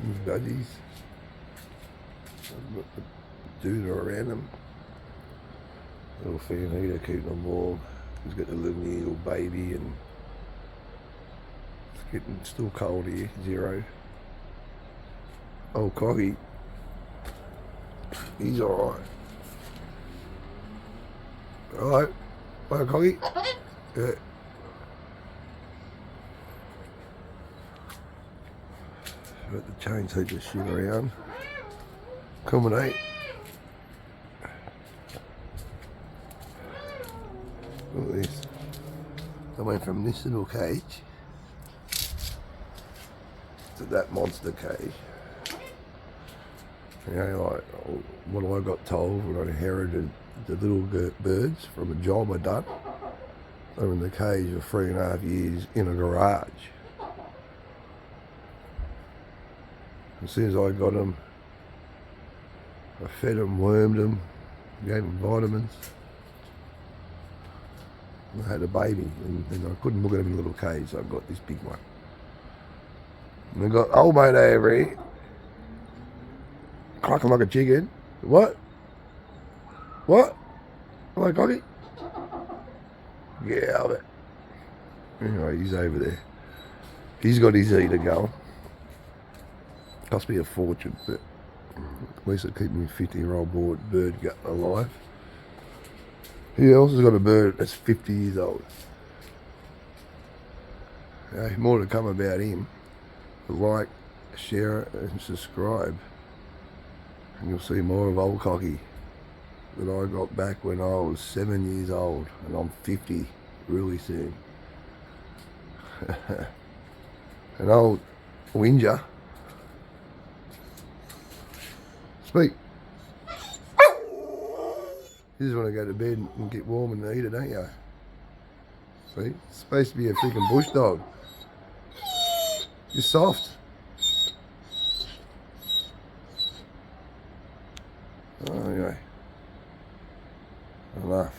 These budgies. I've got the dude around them. Little fan heater keeping them warm. He's got the little baby, and it's getting still cold here, 0. Old Coggy, he's alright. Alright, old Coggy. Yeah. Got the change heap of shit around. Come on, eh? Look at this. I went from this little cage to that monster cage. You know, like what I got told when I inherited the little birds from a job I done. They were in the cage for 3.5 years in a garage. As soon as I got them, I fed them, wormed them, gave them vitamins. I had a baby, and I couldn't look at him in a little cage, so I got this big one. And I got old mate over here, clucking like a chicken. What? What? Hello, Cocky? Yeah, I bet. Anyway, he's over there. He's got his eater going. Cost me a fortune, but at least it keep me 50-year-old bird alive. Who else has got a bird that's 50 years old? More to come about him. Like, share, and subscribe. And you'll see more of old Cocky that I got back when I was 7 years old. And I'm 50 really soon. An old whinger. Speak. You just want to go to bed and get warm in the heater, don't you? See? It's supposed to be a freaking bush dog. You're soft. Oh, anyway. Enough.